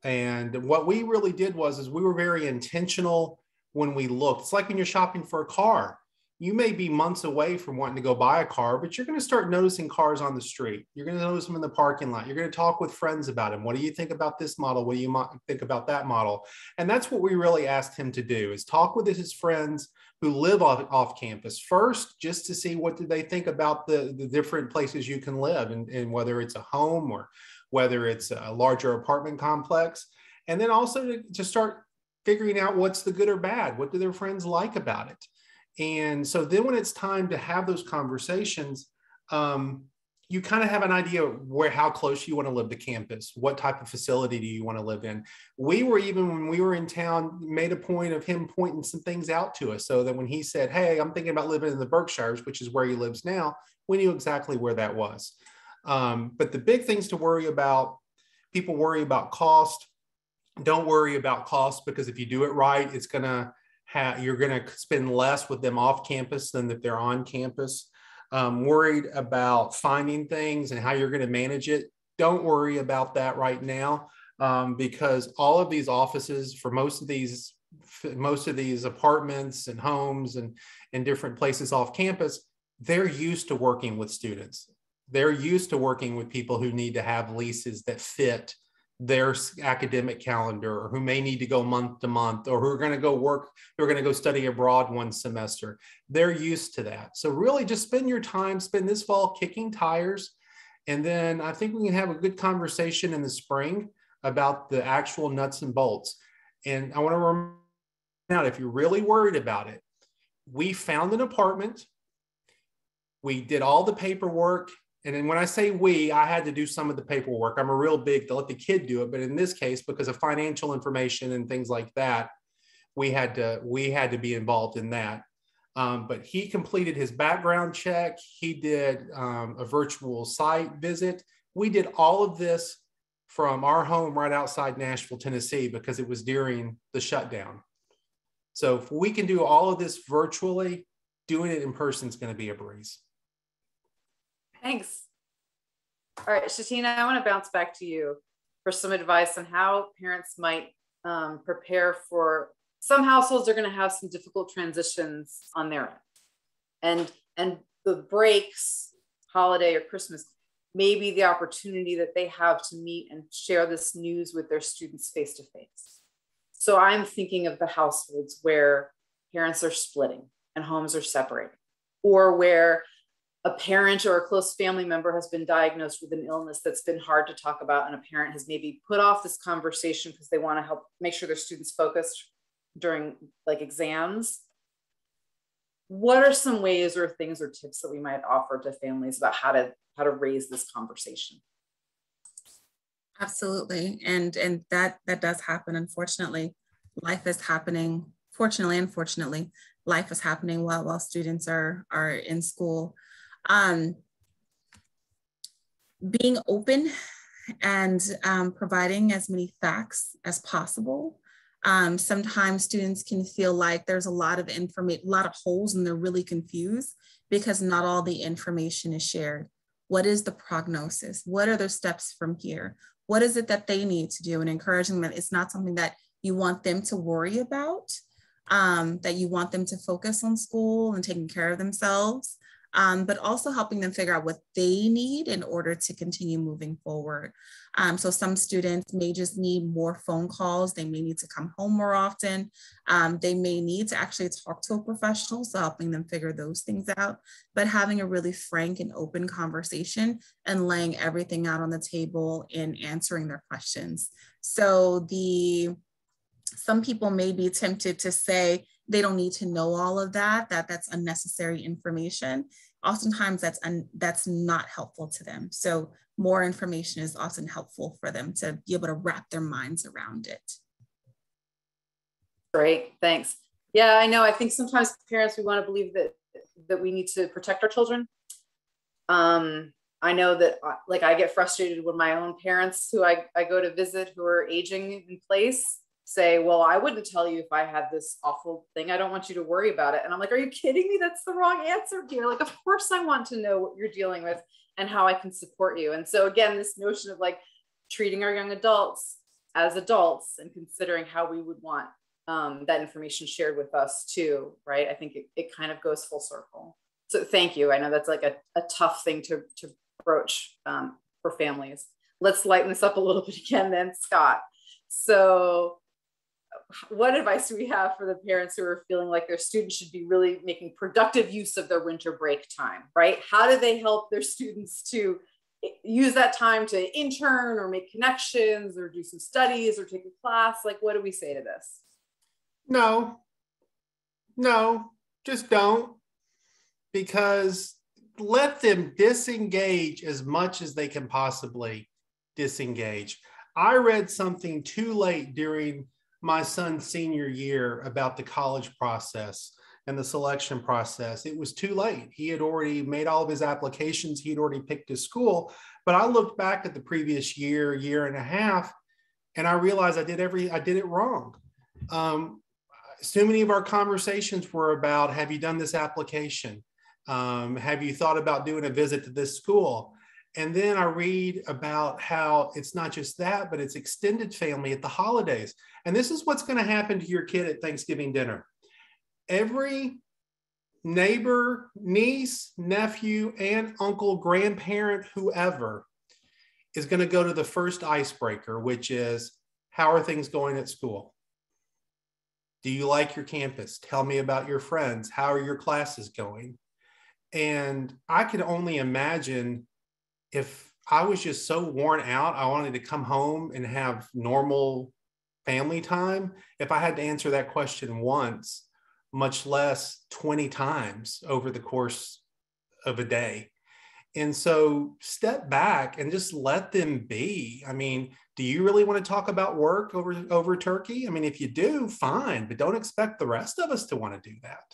And what we really did was we were very intentional when we looked. It's like when you're shopping for a car. You may be months away from wanting to go buy a car, but you're going to start noticing cars on the street. You're going to notice them in the parking lot. You're going to talk with friends about them. What do you think about this model? What do you think about that model? And that's what we really asked him to do, is talk with his friends who live off campus first, just to see what do they think about the different places you can live, and whether it's a home or whether it's a larger apartment complex. And then also to start figuring out what's the good or bad. What do their friends like about it? And so then when it's time to have those conversations, you kind of have an idea of how close you want to live to campus. What type of facility do you want to live in? We were, even when we were in town, made a point of him pointing some things out to us, so that when he said, hey, I'm thinking about living in the Berkshires, which is where he lives now, we knew exactly where that was. But the big things to worry about, people worry about cost. Don't worry about cost, because if you do it right, it's going to you're going to spend less with them off campus than if they're on campus. Worried about finding things and how you're going to manage it. Don't worry about that right now, because all of these offices for most of these apartments and homes and different places off campus, they're used to working with students. They're used to working with people who need to have leases that fit their academic calendar, or who may need to go month to month, or who are going to go work, who are going to go study abroad one semester. They're used to that. So really just spend your time, spend this fall kicking tires. And then I think we can have a good conversation in the spring about the actual nuts and bolts. And I want to remind out, if you're really worried about it, we found an apartment. We did all the paperwork. And then when I say we, I had to do some of the paperwork. I'm a real big to let the kid do it. But in this case, because of financial information and things like that, we had to be involved in that. But he completed his background check. He did a virtual site visit. We did all of this from our home right outside Nashville, Tennessee, because it was during the shutdown. So if we can do all of this virtually, doing it in person is going to be a breeze. Thanks. All right, Shatina, I want to bounce back to you for some advice on how parents might prepare for, some households are going to have some difficult transitions on their end. And the breaks, holiday or Christmas, may be the opportunity that they have to meet and share this news with their students face to face. So I'm thinking of the households where parents are splitting and homes are separating, or where a parent or a close family member has been diagnosed with an illness that's been hard to talk about, and a parent has maybe put off this conversation because they want to help make sure their students focused during like exams. What are some ways or things or tips that we might offer to families about how to raise this conversation? Absolutely. And that does happen. Unfortunately, life is happening. Fortunately, unfortunately, life is happening while students are in school. Being open and providing as many facts as possible. Sometimes students can feel like there's a lot of information, a lot of holes, and they're really confused because not all the information is shared. What is the prognosis? What are the steps from here? What is it that they need to do? And encouraging them, it's not something that you want them to worry about, that you want them to focus on school and taking care of themselves, but also helping them figure out what they need in order to continue moving forward. So some students may just need more phone calls. They may need to come home more often. They may need to actually talk to a professional, so helping them figure those things out, but having a really frank and open conversation and laying everything out on the table and answering their questions. So some people may be tempted to say they don't need to know all of that's unnecessary information. Oftentimes that's not helpful to them. So more information is often helpful for them to be able to wrap their minds around it. Great, thanks. Yeah, I know. I think sometimes parents, we want to believe that we need to protect our children. I know that like I get frustrated when my own parents who I go to visit who are aging in place say, well, I wouldn't tell you if I had this awful thing. I don't want you to worry about it. And I'm like, are you kidding me? That's the wrong answer here. Like, of course I want to know what you're dealing with and how I can support you. And so again, this notion of like treating our young adults as adults and considering how we would want that information shared with us too, right? I think it kind of goes full circle. So thank you. I know that's like a tough thing to approach for families. Let's lighten this up a little bit again then, Scott. So what advice do we have for the parents who are feeling like their students should be really making productive use of their winter break time, right? How do they help their students to use that time to intern or make connections or do some studies or take a class? Like, what do we say to this? No, just don't, because let them disengage as much as they can possibly disengage. I read something too late during my son's senior year about the college process and the selection process. It was too late. He had already made all of his applications. He had already picked his school. But I looked back at the previous year and a half, and I realized I did it wrong. So many of our conversations were about, have you done this application? Have you thought about doing a visit to this school? And then I read about how it's not just that, but it's extended family at the holidays. And this is what's going to happen to your kid at Thanksgiving dinner. Every neighbor, niece, nephew, aunt, uncle, grandparent, whoever is going to go to the first icebreaker, which is, how are things going at school? Do you like your campus? Tell me about your friends. How are your classes going? And I could only imagine if I was just so worn out, I wanted to come home and have normal family time. If I had to answer that question once, much less 20 times over the course of a day. And so step back and just let them be. I mean, do you really want to talk about work over turkey? I mean, if you do, fine, but don't expect the rest of us to want to do that.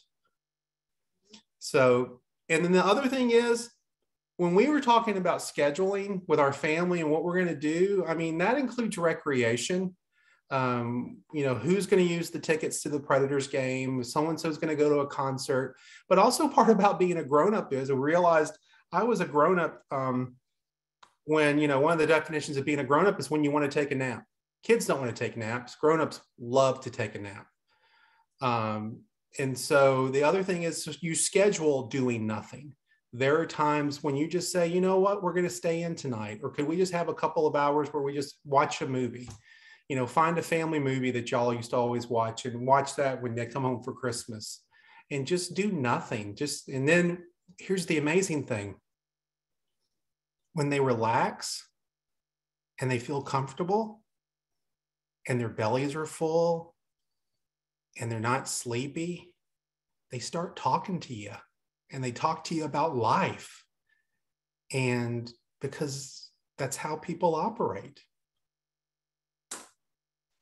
So, and then the other thing is, when we were talking about scheduling with our family and what we're going to do, I mean, that includes recreation. Who's going to use the tickets to the Predators game? So-and-so's going to go to a concert. But also part about being a grown-up is I realized I was a grown-up when, one of the definitions of being a grown-up is when you want to take a nap. Kids don't want to take naps. Grown-ups love to take a nap. And so the other thing is you schedule doing nothing. There are times when you just say, you know what, we're going to stay in tonight. Or could we just have a couple of hours where we just watch a movie? Find a family movie that y'all used to always watch and watch that when they come home for Christmas and just do nothing. And then here's the amazing thing. When they relax and they feel comfortable and their bellies are full and they're not sleepy, they start talking to you and they talk to you about life. And because that's how people operate.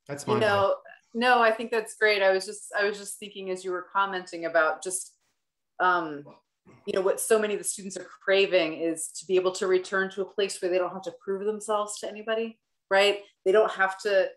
That's my No, I think that's great. I was just thinking as you were commenting about just, what so many of the students are craving is to be able to return to a place where they don't have to prove themselves to anybody, right? They don't have to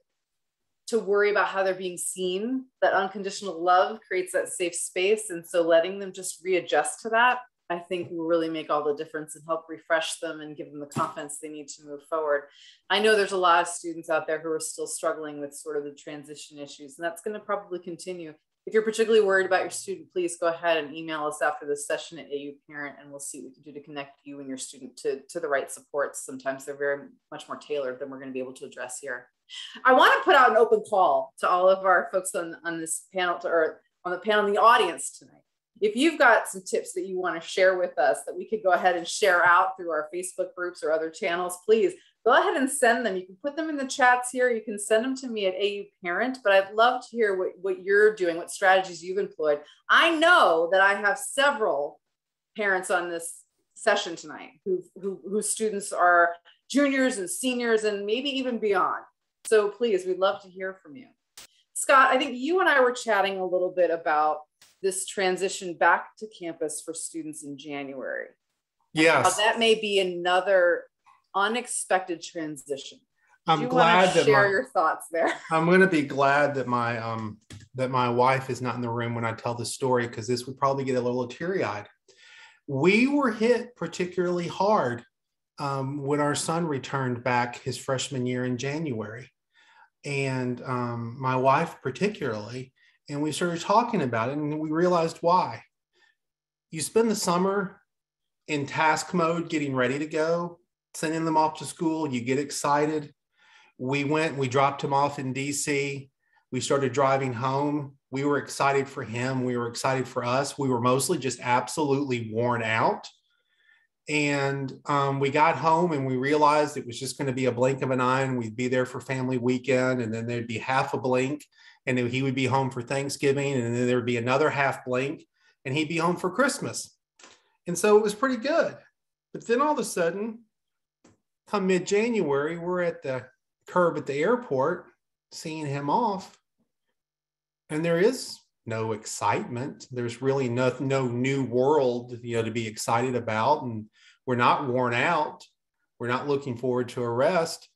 worry about how they're being seen. That unconditional love creates that safe space. And so letting them just readjust to that, I think will really make all the difference and help refresh them and give them the confidence they need to move forward. I know there's a lot of students out there who are still struggling with sort of the transition issues, and that's going to probably continue. If you're particularly worried about your student, please go ahead and email us after this session at AU Parent, and we'll see what we can do to connect you and your student to the right supports. Sometimes they're very much more tailored than we're going to be able to address here. I want to put out an open call to all of our folks on this panel, or on the panel in the audience tonight. If you've got some tips that you want to share with us that we could go ahead and share out through our Facebook groups or other channels, please go ahead and send them. You can put them in the chats here. You can send them to me at AU Parent, but I'd love to hear what you're doing, what strategies you've employed. I know that I have several parents on this session tonight whose students are juniors and seniors and maybe even beyond. So please, we'd love to hear from you. Scott, I think you and I were chatting a little bit about this transition back to campus for students in January. Yes. That may be another unexpected transition. I'm glad that share your thoughts there. I'm going to be glad that my wife is not in the room when I tell this story, because this would probably get a little teary-eyed. We were hit particularly hard when our son returned back his freshman year in January. And my wife particularly, and we started talking about it and we realized why. You spend the summer in task mode, getting ready to go, sending them off to school, you get excited. We dropped him off in DC. We started driving home. We were excited for him. We were excited for us. We were mostly just absolutely worn out. And we got home and we realized it was just going to be a blink of an eye and we'd be there for family weekend, and then there'd be half a blink and then he would be home for Thanksgiving, and then there'd be another half blink and he'd be home for Christmas. And so it was pretty good. But then all of a sudden, come mid-January, we're at the curb at the airport seeing him off, and there is no excitement. There's really no new world, to be excited about. And we're not worn out. We're not looking forward to a rest.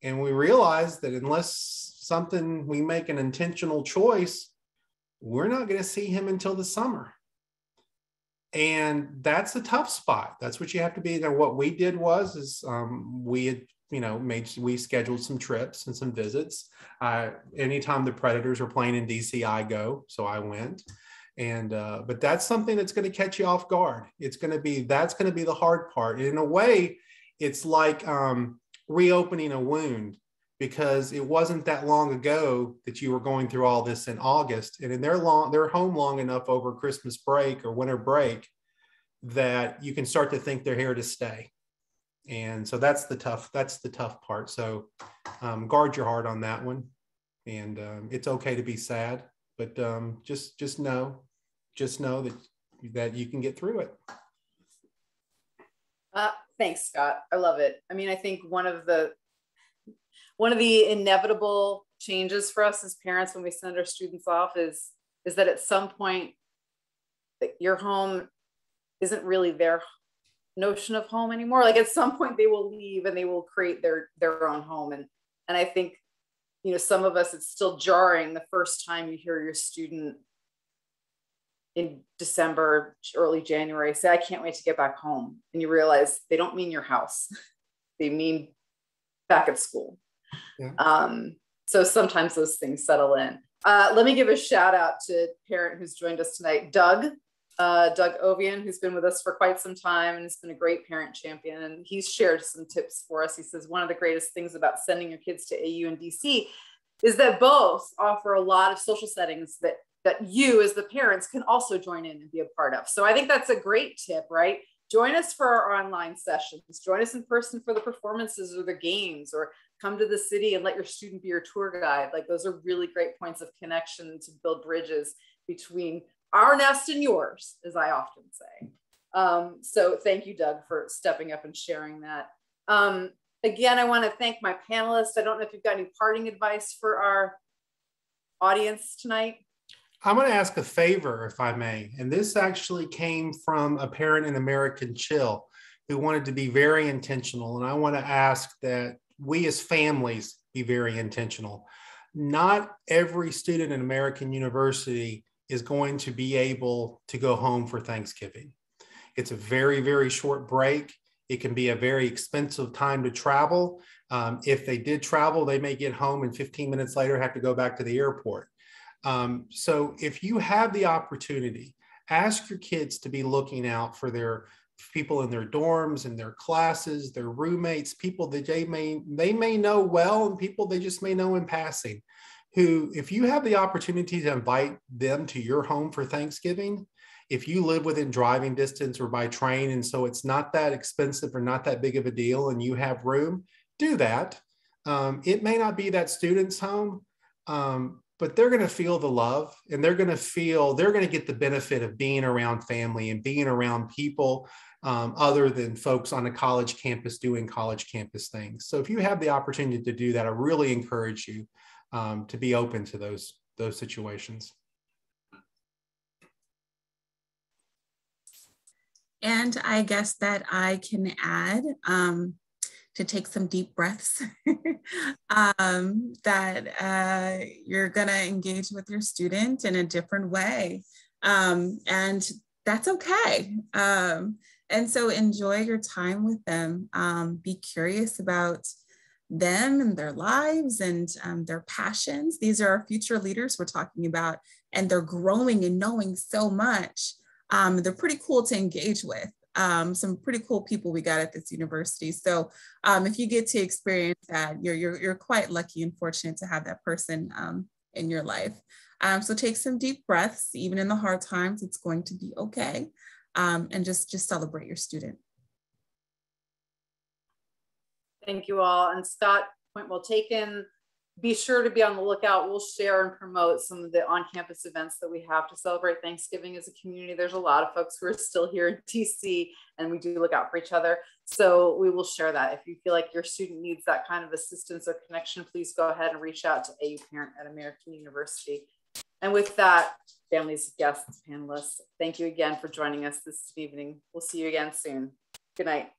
And we realize that unless we make an intentional choice, we're not going to see him until the summer. And that's a tough spot. That's what you have to be. Now, what we did was we had, we scheduled some trips and some visits. Anytime the Predators were playing in DC, I go. So I went. And but that's something that's going to catch you off guard. That's going to be the hard part. And in a way, it's like reopening a wound, because it wasn't that long ago that you were going through all this in August, and they're home long enough over Christmas break or winter break that you can start to think they're here to stay. And so that's the tough part. So guard your heart on that one. And it's okay to be sad, but just know that you can get through it. Thanks, Scott. I love it. I mean, I think one of the inevitable changes for us as parents when we send our students off is that at some point that your home isn't really their notion of home anymore. Like at some point they will leave and they will create their own home. And I think, some of us, it's still jarring the first time you hear your student in December, early January say, I can't wait to get back home. And you realize they don't mean your house. They mean back at school. Yeah. So sometimes those things settle in. Let me give a shout out to a parent who's joined us tonight, Doug Ovian, who's been with us for quite some time and has been a great parent champion. And he's shared some tips for us. He says, one of the greatest things about sending your kids to AU and DC is that both offer a lot of social settings that you as the parents can also join in and be a part of. So I think that's a great tip, right? Join us for our online sessions. Join us in person for the performances or the games, or come to the city and let your student be your tour guide. Like, those are really great points of connection to build bridges between our nest and yours, as I often say. So thank you, Doug, for stepping up and sharing that. Again, I want to thank my panelists. I don't know if you've got any parting advice for our audience tonight. I'm going to ask a favor, if I may. And this actually came from a parent in American Chill who wanted to be very intentional. And I want to ask that we as families be very intentional. Not every student in American University is going to be able to go home for Thanksgiving. It's a very, very short break. It can be a very expensive time to travel. If they did travel, they may get home and 15 minutes later have to go back to the airport. So if you have the opportunity, ask your kids to be looking out for their people in their dorms and their classes, their roommates, people that they may know well, and people they just may know in passing, who, if you have the opportunity to invite them to your home for Thanksgiving, if you live within driving distance or by train, and so it's not that expensive or not that big of a deal, and you have room, do that. It may not be that student's home, but they're going to feel the love, and they're going to get the benefit of being around family and being around people other than folks on a college campus doing college campus things. So if you have the opportunity to do that, I really encourage you to be open to those situations. And I guess that I can add to take some deep breaths, that you're gonna engage with your student in a different way. And that's okay. And so enjoy your time with them. Be curious about them and their lives and their passions. These are our future leaders we're talking about, and they're growing and knowing so much. They're pretty cool to engage with. Some pretty cool people we got at this university. So if you get to experience that, you're quite lucky and fortunate to have that person in your life. So take some deep breaths. Even in the hard times, it's going to be okay. And just celebrate your student. Thank you all. And Scott, point well taken. Be sure to be on the lookout. We'll share and promote some of the on-campus events that we have to celebrate Thanksgiving as a community. There's a lot of folks who are still here in DC, and we do look out for each other. So we will share that. If you feel like your student needs that kind of assistance or connection, please go ahead and reach out to AU Parent at American University. And with that, families, guests, panelists, thank you again for joining us this evening. We'll see you again soon. Good night.